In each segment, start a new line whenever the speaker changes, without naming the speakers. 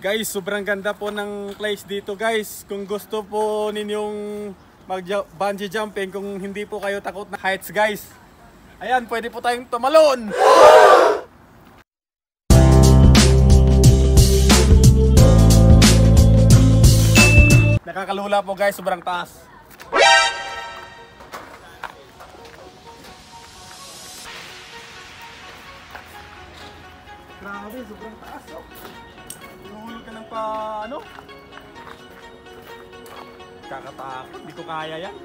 Guys, sobrang ganda po ng place dito guys. Kung gusto po ninyong mag-bungee jumping, kung hindi po kayo takot na heights guys, ayan, pwede po tayong tumalon. Nakakalula po guys, sobrang taas. Grabe, sobrang taas oh. Inuhulog ka ng pa ano? Kakatakot, hindi ko kaya yan.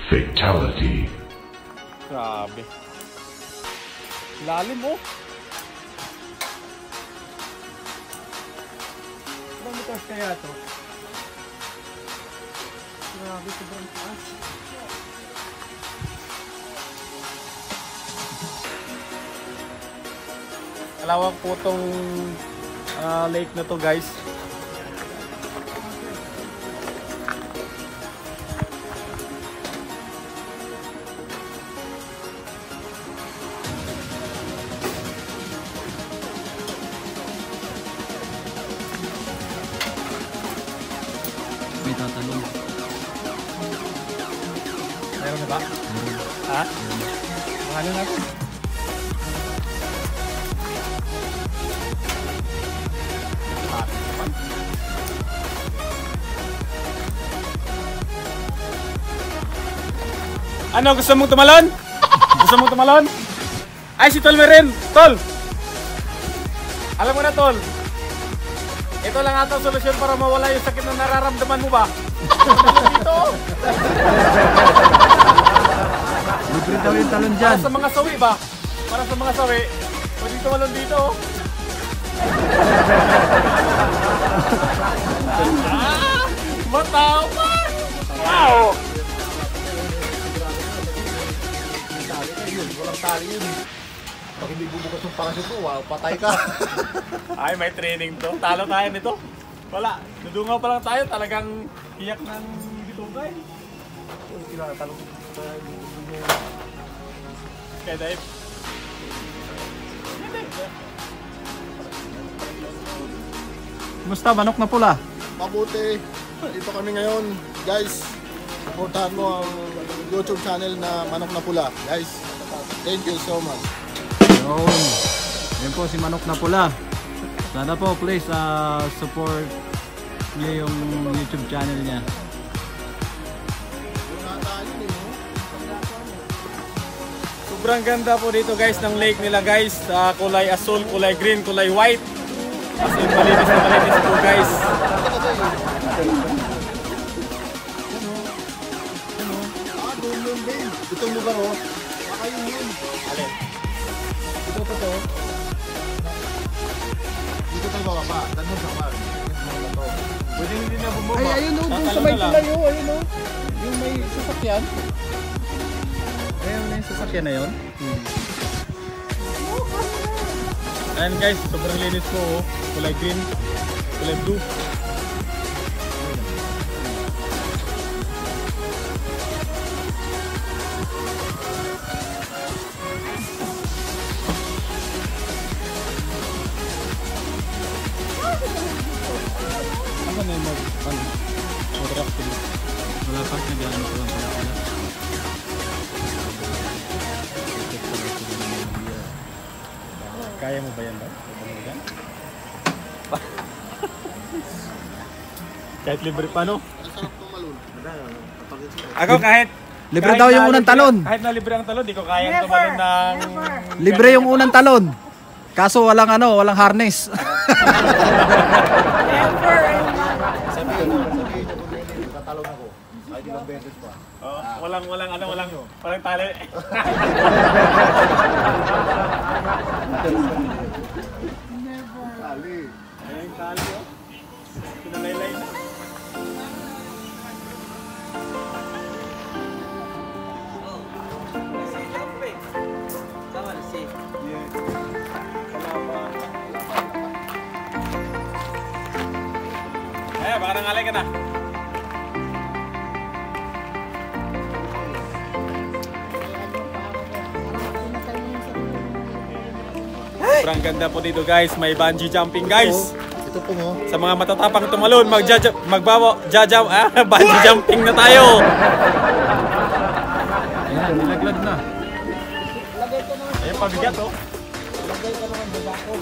Fatality.
Grabe. Lalim oh. Ilang meters kaya to? Grabe, sobrang taas. Kalawang po tong lake na to guys.
May tatanong.
Meron na ba? Ha? Ano natin? Ano, gusto mong tumalon? Gusto mong tumalon? Ay, si Tol meron. Tol! Alam mo na, Tol. Ito lang ata ang solusyon para mawala yung sakit na nararamdaman mo ba? Dito.
Libre daw yung talon dyan.
Para sa mga sawi ba? Para sa mga sawi, pwede tumalon dito. Matawa! Wow!
Walang tali yun. Pag hindi bubukas yung parachute mo, wow, patay ka.
Ay, may training to. Talo tayo nito. Wala. Dudungaw pa lang tayo. Talagang iyak ng bitugay.
Talo ko.
Kaya Dave.
Kumusta, manok na pula?
Mabuti. Dito kami ngayon. Guys, supportahan mo ang YouTube channel na Manok na Pula. Guys, thank you so much.
Yun. Yan po si Manok na Pula. Sana po please support niyo yung YouTube channel niya.
Sobrang ganda po dito guys ng lake nila guys. Kulay asul, kulay green, kulay white. As in malinis na malinis po guys.
Itong lugar oh. Ayun yun.
Alin?
Ito. Dito tayo bababa. Ganun sa bar.
Pwede hindi na bumaba.
Ay, ayun o, dun sa may tulay o, ayun o. Yung may sasakyan. Ayun na yung sasakyan na yun.
Ayan guys, sobrang linis po oh. Kulay green, kulay blue. Ano na yung mag-rafting?
Wala pa, nag-ano ko lang pala pala.
Kaya mo ba yan ba? Kahit libre pa no?
Masarap tumalon.
Ako kahit
Libre daw yung unang talon.
Kahit na libre ang talon, di ko kayang tumalon ng...
Libre yung unang talon. Kaso walang walang harness.
Sabihin niyo kung katalon ako. Ay, di lang beses pa.
Walang parang tali.
Tali.
Ayun tali oh. Pinalaylay na. Baka nangalay ka na. Sobrang ganda po dito guys. May bungee jumping guys.
Ito po mo.
Sa mga matatapang tumalon, bungee jumping na tayo.
Ayan, nilaglag na.
Ayan, pabigat oh.
Lagay ka naman sa bako.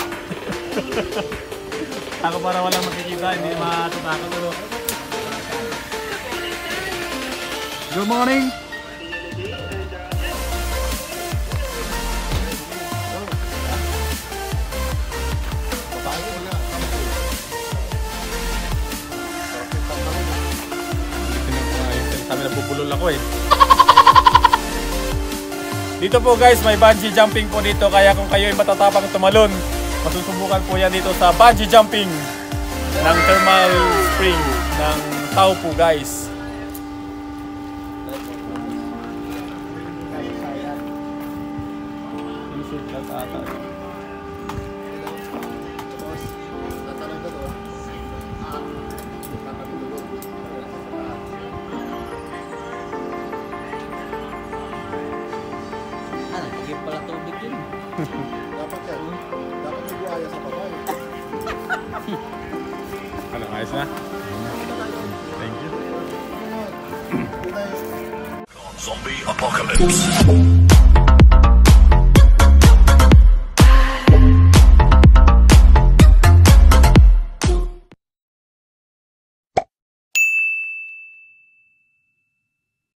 Ako para walang makikita, hindi matatakot ano.
Good morning.
Papain mo na.
Sabi na bubulol ako eh. Dito po guys, may bungee jumping po dito. Kaya kung kayo ay matatapang tumalon, masusubukan po yan dito sa bungee jumping ng thermal spring ng Taupo guys.
Tatanong ka doon.
Nagiging pala tubig yun.
Dapat yan. Dapat may buhaya sa babay.
Ano, ayos na? Thank you.
Guys.
Zombie apocalypse.